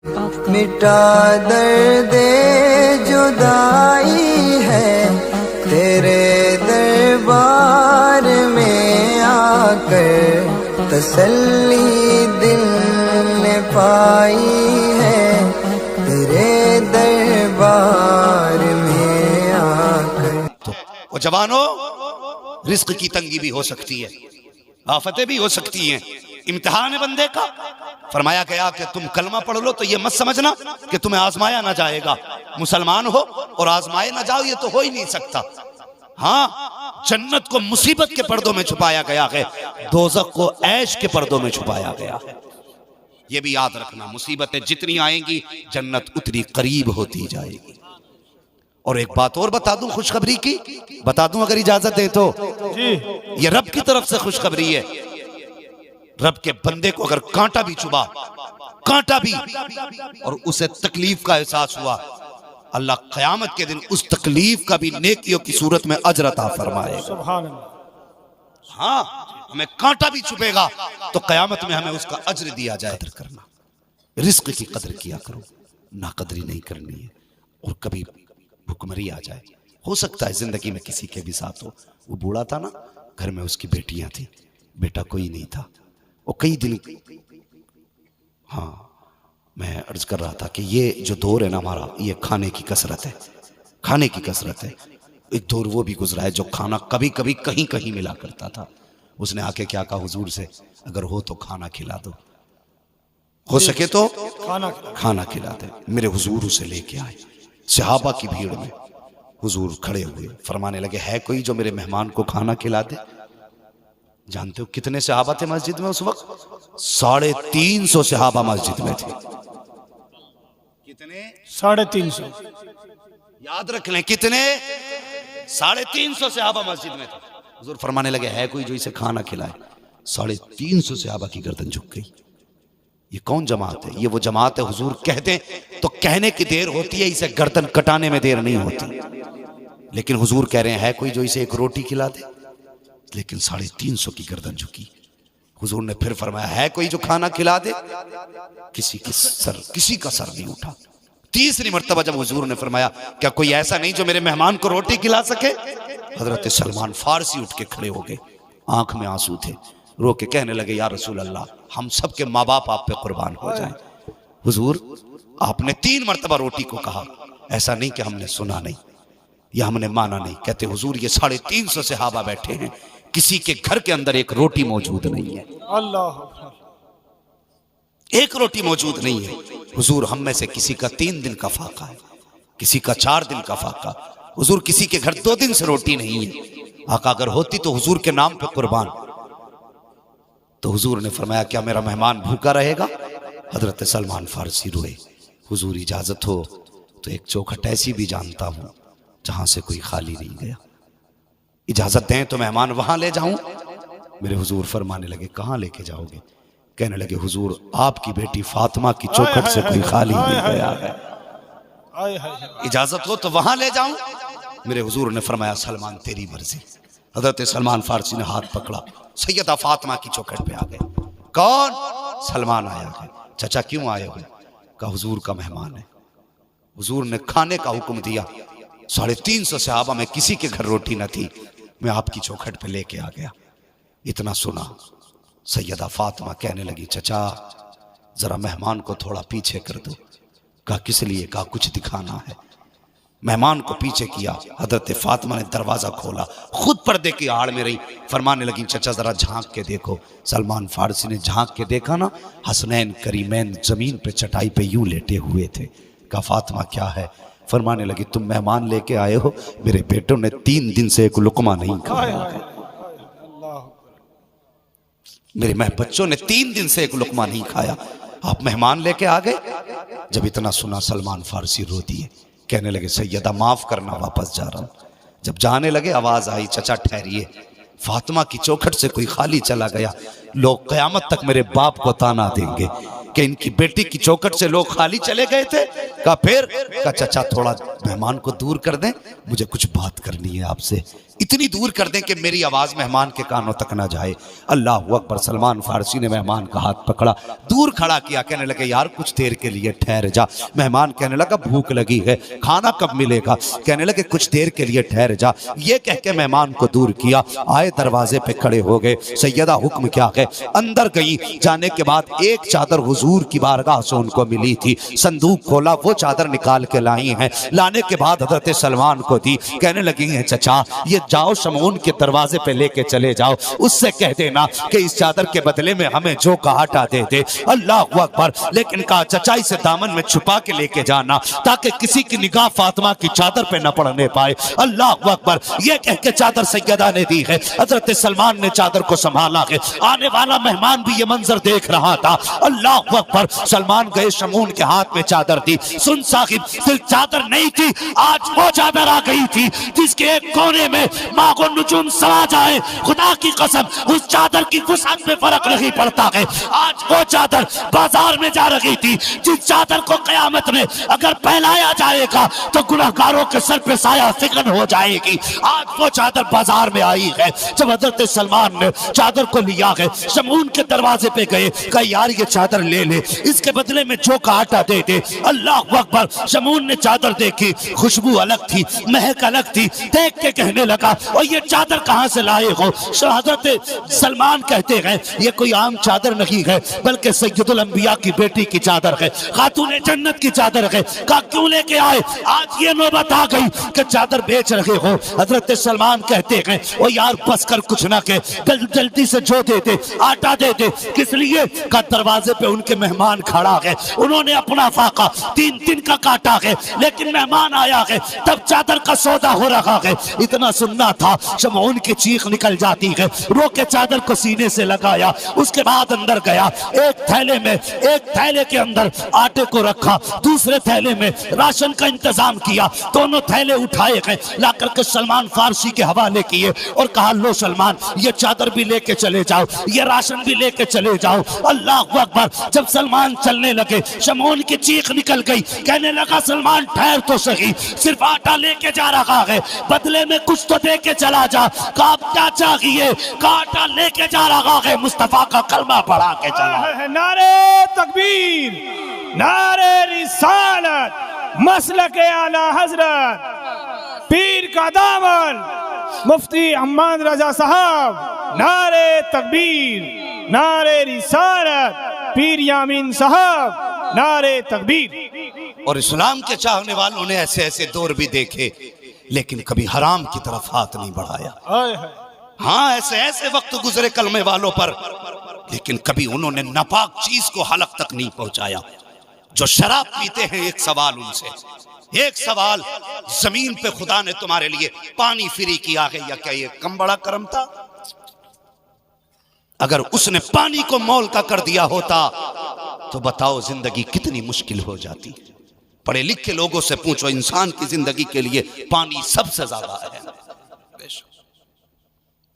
मिटा दर्द जुदाई है तेरे दरबार में आकर, तसल्ली दिल ने पाई है तेरे दरबार में आकर। तो वो जवानों, रिस्क की तंगी भी हो सकती है, आफतें भी हो सकती हैं, इम्तिहान है बंदे का। फरमाया गया कि तुम कलमा पढ़ लो तो ये मत समझना कि तुम्हें आजमाया ना जाएगा। मुसलमान हो और आजमाए ना जाओ, ये तो हो ही नहीं सकता। हाँ, जन्नत को मुसीबत के पर्दों में छुपाया गया है, दोज़ख को ऐश के पर्दों में छुपाया गया है। ये भी याद रखना, मुसीबतें जितनी आएंगी जन्नत उतनी करीब होती जाएगी। और एक बात और बता दूं, खुशखबरी की बता दूं अगर इजाजत दे तो जी। ये रब की तरफ से खुशखबरी है। रब के बंदे को अगर कांटा भी चुभा, कांटा भी, और उसे तकलीफ का एहसास हुआ, अल्लाह क़यामत के दिन उस तकलीफ का भी नेकियों की सूरत में अजर अता फरमाएगा। सुभान अल्लाह। हाँ, हमें कांटा भी चुभेगा तो क़यामत में हमें उसका अजर दिया जाए। कदर करना, रिस्क की कदर किया करो, नाकदरी नहीं करनी है। और कभी भुखमरी आ जाए, हो सकता है जिंदगी में किसी के भी साथ हो। वो बूढ़ा था ना, घर में उसकी बेटियां थी, बेटा कोई नहीं था। वो कई दिन, हाँ, मैं अर्ज कर रहा था कि ये जो दौर है ना हमारा, ये खाने की कसरत है, खाने की कसरत है। एक दौर वो भी गुजरा है जो खाना कभी कभी कहीं कहीं मिला करता था। उसने आके क्या कहा हुजूर से, अगर हो तो खाना खिला दो, हो सके तो खाना खिला दे। मेरे हुजूर उसे लेके आए, सहाबा की भीड़ में हुजूर खड़े हुए, फरमाने लगे, है कोई जो मेरे मेहमान को खाना खिला दे? जानते हो कितने सहाबा थे मस्जिद में उस वक्त? 350 सहाबा मस्जिद में थे। कितने? 350। याद रख लें, कितने? 350 सहाबा मस्जिद में थे। हुजूर फरमाने लगे, है कोई जो इसे खाना खिलाए? 350 सहाबा की गर्दन झुक गई। ये कौन जमात है? ये वो जमात है, हुजूर कह दें तो कहने की देर होती है, इसे गर्दन कटाने में देर नहीं होती। लेकिन हुजूर कह रहे हैं, है कोई जो इसे एक रोटी खिला दे? लेकिन 350 की गर्दन झुकी। हुजूर ने फिर फरमाया, है कोई जो खाना खिला दे? किसी का सर नहीं उठा। तीसरी मर्तबा जब हुजूर ने फरमाया, क्या कोई ऐसा नहीं जो मेरे मेहमान को रोटी खिला सके? हजरत सलमान फारसी उठ के खड़े हो गए, आंख में आंसू थे, रो के कहने लगे, या रसूल अल्लाह, हम सब के माँ बाप आप पे कुर्बान हो जाएं। हुजूर, आपने 3 मर्तबा रोटी को कहा, ऐसा नहीं कि हमने सुना नहीं या हमने माना नहीं। कहते हुजूर, ये 350 सहाबा बैठे हैं, किसी के घर के अंदर एक रोटी मौजूद नहीं है। अल्लाह, एक रोटी मौजूद नहीं है। हुजूर, हम में से किसी का 3 दिन का फाका है, किसी का 4 दिन का फाका। हुजूर, किसी के घर 2 दिन से रोटी नहीं है। आका, अगर होती तो हुजूर के नाम पे कुर्बान। तो हुजूर ने फरमाया, क्या मेरा मेहमान भूखा रहेगा? हजरत सलमान फारसी रोए। हुजूर, इजाजत हो तो एक चौखट ऐसी भी जानता हूं जहां से कोई खाली नहीं गया, इजाजत दें तो मेहमान वहां ले जाऊं? मेरे हुजूर फरमाने लगे, कहां लेके जाओगे? कहने लगे, हुजूर, आपकी बेटी फातिमा की चौखट से कोई खाली नहीं गया है, इजाजत हो तो वहां ले जाऊं? मेरे हुजूर ने फरमाया, सलमान तेरी मर्जी। हजरत सलमान फारसी ने हाथ पकड़ा, सैयदा फातिमा की चौखट पे आ गए। कौन? सलमान आया है। चाचा क्यों आए हो? कहा, हुजूर का मेहमान है। हुजूर ने खाने का हुक्म दिया। 350 सहाबा में किसी के घर रोटी न थी, मैं आपकी चौखट पे लेके आ गया। इतना सुना, सैयदा फातिमा कहने लगी, चचा जरा मेहमान को थोड़ा पीछे कर दो। कहा, किस लिए? कहा, कुछ दिखाना है। मेहमान को पीछे किया, हजरत फातिमा ने दरवाजा खोला, खुद पर्दे की आड़ में रही, फरमाने लगी, चचा जरा झांक के देखो। सलमान फारसी ने झांक के देखा ना, हसनैन करीमैन जमीन पे चटाई पे यूं लेटे हुए थे। कहा, फातिमा क्या है? फरमाने लगी, तुम मेहमान लेके आए हो, मेरे बेटों ने 3 दिन से एक लुकमा नहीं खाया, मेरे बच्चों ने 3 दिन से एक लुकमा नहीं खाया, आप मेहमान लेके आ गए। जब इतना सुना, सलमान फारसी रो दिए, कहने लगे, सैयदा माफ करना, वापस जा रहा हूं। जब जाने लगे, आवाज आई, चचा ठहरिए, फातिमा की चौखट से कोई खाली चला गया, लोग कयामत तक मेरे बाप को ताना देंगे कि इनकी बेटी की चौखट से लोग खाली चले गए थे। कहा, फिर? कहा, चचा थोड़ा मेहमान को दूर कर दें, मुझे कुछ बात करनी है आपसे। इतनी दूर कर दें कि मेरी आवाज मेहमान के कानों तक ना जाए। अल्लाह अकबर। सलमान फारसी ने मेहमान का हाथ पकड़ा, दूर खड़ा किया, कहने लगे यार कुछ देर के लिए ठहर जा। मेहमान कहने लगा भूख लगी है, खाना कब मिलेगा? कहने लगे कुछ देर के लिए ठहर जा। ये कह के मेहमान को दूर किया, आए दरवाजे पे खड़े हो गए। सैयदा हुक्म क्या है, अंदर गई। जाने के बाद एक चादर हुजूर की बारगाह से उनको मिली थी, संदूक खोला, वो चादर निकाल के लाई हैं। लाने के बाद हजरत सलमान को दी। कहने लगी हैं चचा ये जाओ शमऊन के दरवाजे पे लेके चले जाओ, उससे कह देना कि इस चादर के बदले में हमें जो काटा दे दे। अल्लाह अकबर। लेकिन कहा चचा इसे दामन में छुपा के लेके जाना ताकि किसी की निगाह फातिमा की चादर पे न पड़ने पाए। अल्लाह अकबर। ये कह के चादर सैयदा ने दी है। हजरत सलमान ने चादर को संभाला है। आने वाला मेहमान भी ये मंजर देख रहा था। अल्लाह अकबर। सलमान गए, शमऊन के हाथ में चादर दी। सुन साहिब, सिर्फ चादर नहीं थी, आज वो चादर आ गई थी जिसके एक कोने में मागो नुजूम समा जाए, खुदा की कसम उस चादर की वुसअत में फर्क नहीं पड़ता है। आज वो चादर बाजार में जा रही थी जिस चादर को कयामत में अगर फैलाया जाएगा तो गुनहगारों के सर पे साया फिक्र हो जाएगी। आज वो चादर बाजार में आई है। जब हजरत सलमान ने चादर को लिया है, शमऊन के दरवाजे पे गए, कहा यार ये चादर ले ले, इसके बदले में जो का आटा दे दे। अल्लाह अकबर। शमऊन ने चादर देखी, खुशबू अलग थी, महक अलग थी। देख के कहने लगा और ये चादर कहां से लाए हो? हजरत सलमान कहते हैं ये कोई आम चादर नहीं है बल्कि सैयदुल अंबिया की बेटी की चादर है, खातून जन्नत की चादर है। कहा क्यों लेके आए? आज ये नौबत आ गई कि चादर बेच रहे हो। हजरत सलमान कहते हैं ओ यार बस कर, कुछ ना कह, जल्दी से जो दे दे, आटा दे दे। किस लिए? का दरवाजे पे उनके मेहमान खड़ा है, उन्होंने अपना फाका 3 दिन का काटा है, लेकिन मेहमान आया है तब चादर का सौदा हो रहा है। इतना सुनना था, शमऊन की चीख निकल जाती है। रो के चादर को सीने से लगाया, उसके बाद अंदर गया। एक थैले के अंदर आटे को रखा, दूसरे थैले में राशन का इंतजाम किया। दोनों थैले उठाए गए, ला करके सलमान फारसी के हवाले किए और कहा लो सलमान ये चादर भी लेके चले जाओ, ये राशन भी लेके चले जाओ। अल्लाह अकबर। जब सलमान चलने लगे, शमऊन की चीख निकल गई। कहने लगा सलमान ठहर तो सही, सिर्फ आटा लेके जा रहा है, बदले में कुछ तो दे के चला जा। कहा क्या चाहिए? काटा लेके जा रहा है, मुस्तफा का कलमा पढ़ा के चला। नारे तकबीर, नारे रिसालत, मसलक आला हजरत, पीर का दामन, मुफ्ती अम्मान रजा साहब। नारे तकबीर, नारे रिसालत, पीर यामीन साहब। नारे तकबीर। और इस्लाम के चाहने वालों ने ऐसे ऐसे दौर भी देखे, लेकिन कभी हराम की तरफ हाथ नहीं बढ़ाया। हाँ ऐसे ऐसे वक्त गुजरे कलमे वालों पर, लेकिन कभी उन्होंने नापाक चीज को हलक तक नहीं पहुंचाया। जो शराब पीते हैं, एक सवाल उनसे, एक सवाल, जमीन पे खुदा ने तुम्हारे लिए पानी फ्री किया है, या क्या ये कम बड़ा करम था? अगर उसने पानी को मोल का कर दिया होता तो बताओ जिंदगी कितनी मुश्किल हो जाती। पढ़े लिखे लोगों से पूछो, इंसान की जिंदगी के लिए पानी सबसे ज्यादा है।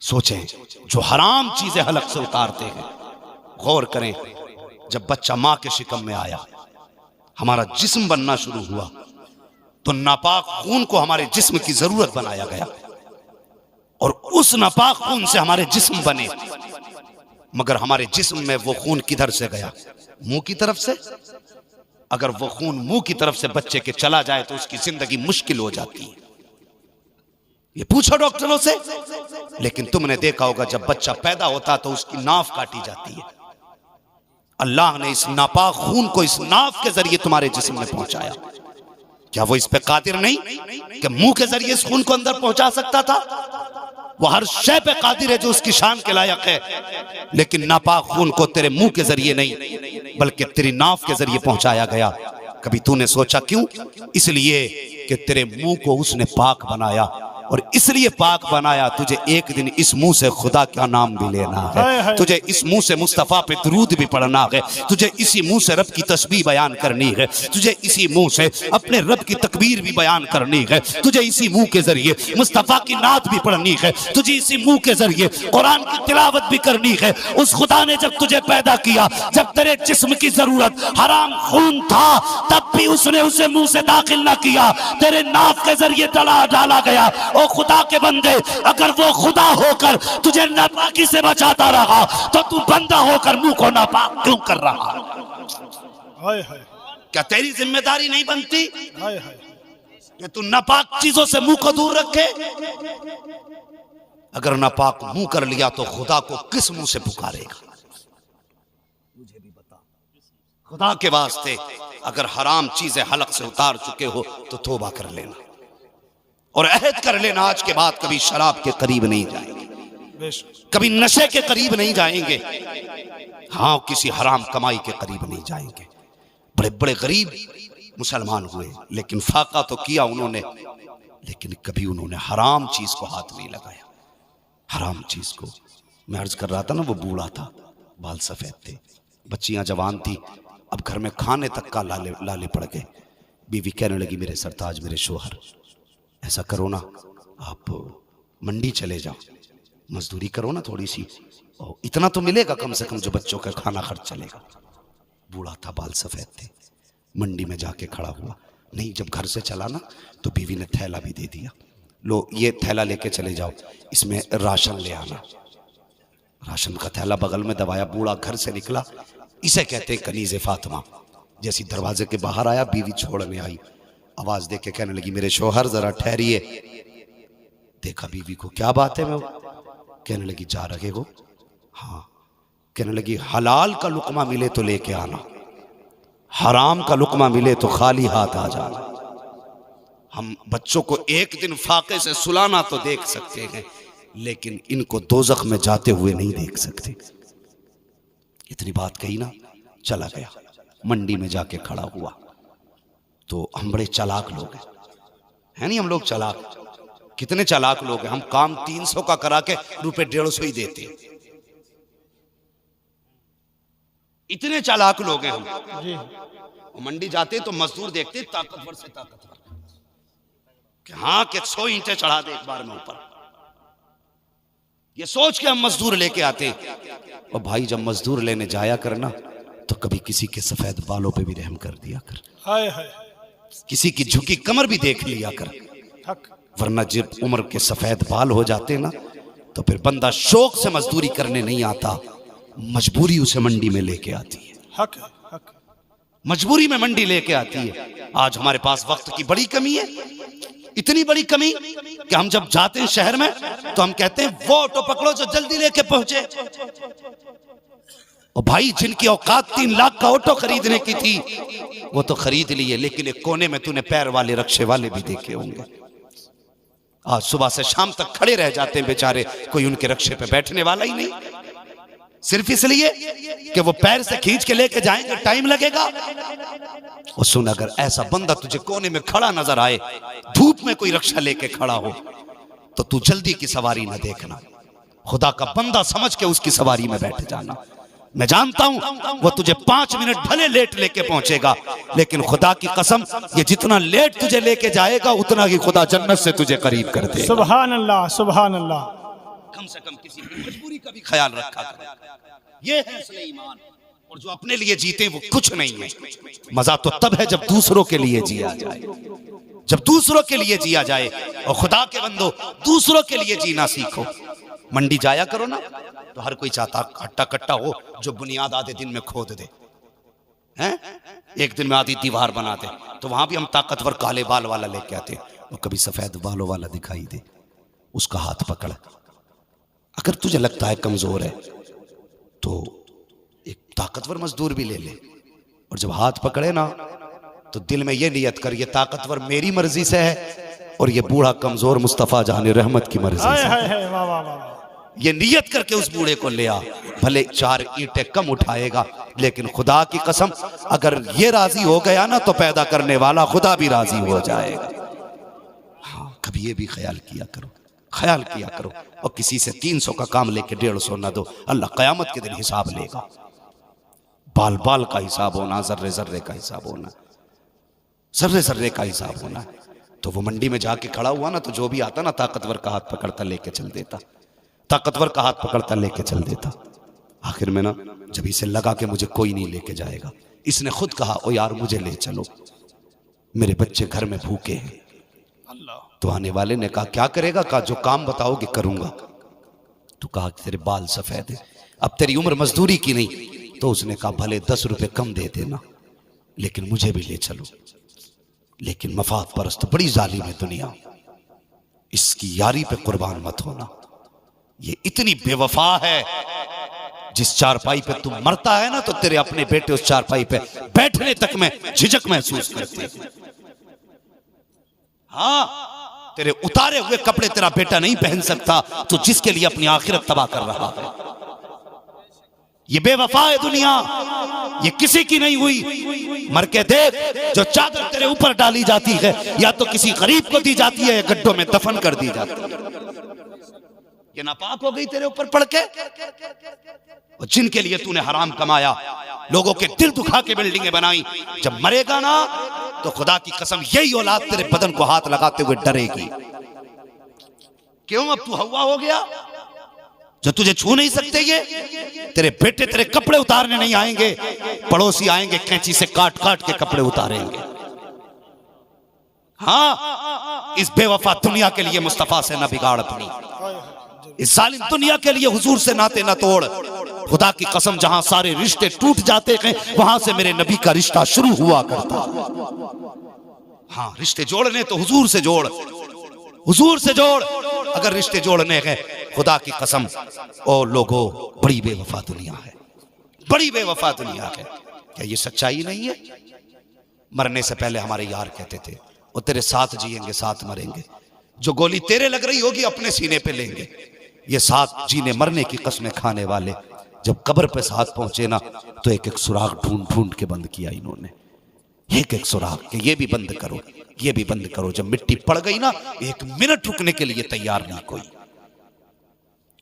सोचें, जो हराम चीजें हलक से उतारते हैं, गौर करें। जब बच्चा मां के शिकम में आया, हमारा जिस्म बनना शुरू हुआ, तो नापाक खून को हमारे जिस्म की जरूरत बनाया गया, और उस नापाक खून से हमारे जिस्म बने। मगर हमारे जिस्म में वो खून किधर से गया? मुंह की तरफ से। अगर वो खून मुंह की तरफ से बच्चे के चला जाए तो उसकी जिंदगी मुश्किल हो जाती है। ये पूछो डॉक्टरों से। लेकिन तुमने देखा होगा जब बच्चा पैदा होता तो उसकी नाफ काटी जाती है। अल्लाह ने इस नापाक खून को इस नाफ के जरिए तुम्हारे जिस्म में पहुंचाया। क्या वो इस पे कादिर नहीं कि मुंह के जरिए इस खून को अंदर पहुंचा सकता था? वो हर शय पे कादिर है जो उसकी शान के लायक है, लेकिन नापाक खून को तेरे मुंह के जरिए नहीं बल्कि तेरी नाफ के जरिए पहुंचाया गया। कभी तूने सोचा क्यों? इसलिए कि तेरे मुंह को उसने पाक बनाया, और इसलिए पाक बनाया तुझे एक दिन इस मुंह से खुदा का नाम भी लेना है, तुझे इस मुंह से मुस्तफा पे दुरूद भी पढ़ना है, तुझे इसी मुंह से रब की तस्बीह बयान करनी है, तुझे इसी मुंह से अपने रब की तकबीर भी बयान करनी है, तुझे इसी मुंह के जरिए मुस्तफा की नात भी पढ़नी है, तुझे इसी मुंह के जरिए कुरान की तिलावत भी करनी है। उस खुदा ने जब तुझे पैदा किया, जब तेरे जिस्म की जरूरत हराम खून था, तब भी उसने उसे मुंह से दाखिल ना किया, तेरे नाक के जरिए डाला गया। ओ खुदा के बंदे, अगर वो खुदा होकर तुझे नापाकी से बचाता रहा तो तू बंदा होकर मुंह को नापाक क्यों कर रहा? हाय हाय क्या तेरी जिम्मेदारी नहीं बनती हाय हाय कि तू नापाक चीजों से मुंह को दूर रखे? अगर नापाक मुंह कर लिया तो खुदा को किस मुंह से पुकारेगा? मुझे भी बता। खुदा के वास्ते अगर हराम चीजें हलक से उतार चुके हो तो तौबा कर लेना और अहद कर लेना, आज के बाद कभी शराब के करीब नहीं जाएंगे, कभी नशे के करीब नहीं जाएंगे, हाँ किसी हराम कमाई के करीब नहीं जाएंगे। बड़े बड़े गरीब मुसलमान हुए लेकिन फाका तो किया उन्होंने, लेकिन कभी उन्होंने हराम चीज को हाथ नहीं लगाया। हराम चीज को मैं अर्ज कर रहा था ना, वो बूढ़ा था, बाल सफेद थे, बच्चियां जवान थी, अब घर में खाने तक का लाले पड़ गए। बीवी कहने लगी मेरे सरताज, मेरे शोहर, ऐसा करो ना, आप मंडी चले जाओ, मजदूरी करो ना थोड़ी सी, और इतना तो मिलेगा कम से कम जो बच्चों का खाना खर्च चलेगा। बूढ़ा था, बाल सफेद थे, मंडी में जाके खड़ा हुआ। नहीं, जब घर से चला ना तो बीवी ने थैला भी दे दिया, लो ये थैला लेके चले जाओ, इसमें राशन ले आना। राशन का थैला बगल में दबाया, बूढ़ा घर से निकला, इसे कहते हैं कनीज़े फातिमा। जैसी दरवाजे के बाहर आया, बीवी छोड़ने आई, आवाज दे के कहने लगी मेरे शोहर जरा ठहरिए। देखा बीवी को, क्या बात है? मैं कहने लगी जा रहे हो? हाँ। कहने लगी हलाल का लुकमा मिले तो लेके आना, हराम का लुकमा मिले तो खाली हाथ आ जाना। हम बच्चों को एक दिन फाके से सुलाना तो देख सकते हैं, लेकिन इनको दोजख में जाते हुए नहीं देख सकते। इतनी बात कही ना, चला गया, मंडी में जाके खड़ा हुआ। तो हम बड़े चालाक लोग हैं, नहीं हम लोग चालाक, कितने चालाक लोग हैं, हम काम 300 का करा के रुपए 150 ही देते, इतने चालाक लोग हैं हम जी। मंडी जाते तो मजदूर देखते ताकतवर से ताकतवर, कि हाँ कि 100 ईंटें चढ़ा दे एक बार में ऊपर, ये सोच के हम मजदूर लेके आते हैं। और भाई जब मजदूर लेने जाया करना तो कभी किसी के सफेद बालों पे भी रहम कर दिया कर, हाय हाय, किसी की झुकी कमर भी देख लिया कर, वरना जब उम्र के सफेद बाल हो जाते ना तो फिर बंदा शौक से मजदूरी करने नहीं आता, मजबूरी उसे मंडी में लेके आती है। हक हक, मजबूरी में मंडी लेके आती है। आज हमारे पास वक्त की बड़ी कमी है, इतनी बड़ी कमी कि हम जब जाते हैं शहर में तो हम कहते हैं वो ऑटो पकड़ो जो जल्दी लेके पहुंचे। और भाई जिनकी औकात 3 लाख का ऑटो खरीदने की थी वो तो खरीद लिए, लेकिन एक कोने में तूने पैर वाले रक्शे वाले भी देखे होंगे, आज सुबह से शाम तक खड़े रह जाते हैं बेचारे, कोई उनके रक्शे पे बैठने वाला ही नहीं, सिर्फ इसलिए कि वो पैर से खींच के लेके जाएंगे, टाइम लगेगा। और सुन, अगर ऐसा बंदा तुझे कोने में खड़ा नजर आए, धूप में कोई रक्षा लेके खड़ा हो, तो तू जल्दी की सवारी न देखना, खुदा का बंदा समझ के उसकी सवारी में बैठ जाना। मैं जानता हूं वो तुझे 5 मिनट भले लेट लेके पहुंचेगा, लेकिन खुदा की कसम ये जितना लेट तुझे लेके जाएगा उतना ही खुदा जन्नत से तुझे करीब कर देगा। सुभान अल्लाह, सुभान अल्लाह। कम से कम किसी की मजबूरी का भी ख्याल रखा कर। ये है असली ईमान। और जो अपने लिए जीते वो कुछ नहीं है। मजा तो तब है जब दूसरों के लिए जिया जाए, जब दूसरों के लिए जिया जाए। और खुदा के बंदो, दूसरों के लिए जीना सीखो। मंडी जाया करो ना तो हर कोई चाहता हट्टा कट्टा हो जो बुनियाद आधे दिन में खोद दे, हैं? एक दिन में आधी दीवार बना दे। तो वहां भी हम ताकतवर काले बाल वाला लेके आते, और कभी सफेद बालों वाला दिखाई दे, उसका हाथ पकड़। अगर तुझे लगता है कमजोर है तो एक ताकतवर मजदूर भी ले ले, और जब हाथ पकड़े ना तो दिल में ये नियत कर, ये ताकतवर मेरी मर्जी से है और ये बूढ़ा कमजोर मुस्तफा जान रहमत की मर्जी से है। ये नियत करके उस बूढ़े को ले आ, भले 4 ईंटें कम उठाएगा, लेकिन खुदा की कसम अगर ये राजी हो गया ना तो पैदा करने वाला खुदा भी राजी हो जाएगा। हाँ, कभी ये भी ख्याल किया करो, ख्याल किया करो। और किसी से 300 का काम लेके 150 ना दो, अल्लाह क़यामत के दिन हिसाब लेगा। बाल बाल का हिसाब होना, जर्रे जर्रे का हिसाब होना, जर्रे जर्रे का हिसाब होना। तो वो मंडी में जाके खड़ा हुआ ना तो जो भी आता ना ताकतवर का हाथ पकड़ता लेके चल देता, ताकतवर का हाथ पकड़ता लेके चल देता। आखिर में ना जब इसे लगा कि मुझे कोई नहीं लेके जाएगा, इसने खुद कहा, ओ यार मुझे ले चलो, मेरे बच्चे घर में भूखे हैं। तो आने वाले ने कहा क्या करेगा? कहा जो काम बताओगे करूंगा। तो कहा कि तेरे बाल सफेद है, अब तेरी उम्र मजदूरी की नहीं। तो उसने कहा भले 10 रुपए कम दे देना, लेकिन मुझे भी ले चलो। लेकिन मफाद परस्त बड़ी जालिम है दुनिया, इसकी यारी पे कुर्बान मत होना। ये इतनी बेवफा है, जिस चारपाई पे तुम मरता है ना, तो तेरे अपने बेटे उस चारपाई पे बैठने तक में झिझक महसूस करते हैं। हाँ, तेरे उतारे हुए कपड़े तेरा बेटा नहीं पहन सकता, तो जिसके लिए अपनी आखिरत तबाह कर रहा है। ये बेवफा है दुनिया, ये किसी की नहीं हुई। मर के देख, जो चादर तेरे ऊपर डाली जाती है या तो किसी गरीब को दी जाती है या गड्ढों में दफन कर दी जाती है। ये नापाक हो गई तेरे ऊपर पड़ के। और जिनके लिए तूने हराम कमाया, लोगों के दिल दुखा के बिल्डिंगें बनाई, जब मरेगा ना तो खुदा की कसम यही औलाद तेरे बदन को हाथ लगाते हुए डरेगी। क्यों? अब तू हवा हो गया जो तुझे छू नहीं सकते। ये तेरे बेटे तेरे कपड़े उतारने नहीं आएंगे, पड़ोसी आएंगे कैंची से काट काट के कपड़े उतारेंगे। हाँ, इस बेवफा दुनिया के लिए मुस्तफा से ना बिगाड़ अपनी, इस जालिम दुनिया के लिए हुजूर से नाते ना तोड़। खुदा की कसम, जहां सारे रिश्ते टूट जाते हैं वहां से मेरे नबी का रिश्ता शुरू हुआ करता। हाँ, रिश्ते जोड़ने तो हुजूर से जोड़, हुजूर से जोड़। अगर रिश्ते जोड़ने हैं, खुदा की कसम, ओ लोगों, बड़ी बेवफा दुनिया है, बड़ी बेवफा दुनिया है। क्या ये सच्चाई नहीं है? मरने से पहले हमारे यार कहते थे वो तेरे साथ जिएंगे साथ मरेंगे। जो गोली तेरे लग रही होगी अपने सीने पे लेंगे। ये साथ जीने मरने की कसमें खाने वाले जब कब्र पे साथ पहुंचे ना, तो एक एक सुराग ढूंढ ढूंढ के बंद किया इन्होंने, एक एक सुराग के, ये भी बंद करो, ये भी बंद करो। जब मिट्टी पड़ गई ना, एक मिनट रुकने के लिए तैयार नहीं कोई।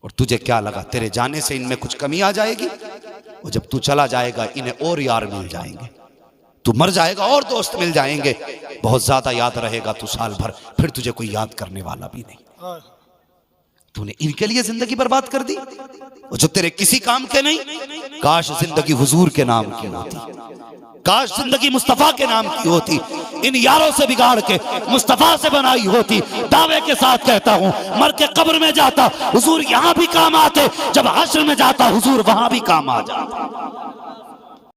और तुझे क्या लगा तेरे जाने से इनमें कुछ कमी आ जाएगी? और जब तू चला जाएगा इन्हें और यार मिल जाएंगे, तू मर जाएगा और दोस्त मिल जाएंगे। बहुत ज्यादा याद रहेगा तू साल भर, फिर तुझे कोई याद करने वाला भी नहीं। तूने इनके लिए जिंदगी बर्बाद कर दी, और जो तेरे किसी काम के नहीं। काश जिंदगी हुजूर के नाम की होती, काश जिंदगी मुस्तफा के नाम की होती। इन यारों से बिगाड़ के मुस्तफा से बनाई होती। दावे के साथ कहता हूं, मर के कब्र में जाता हुजूर यहां भी काम आते, जब हश्र में जाता हुजूर वहां भी काम आ जाता।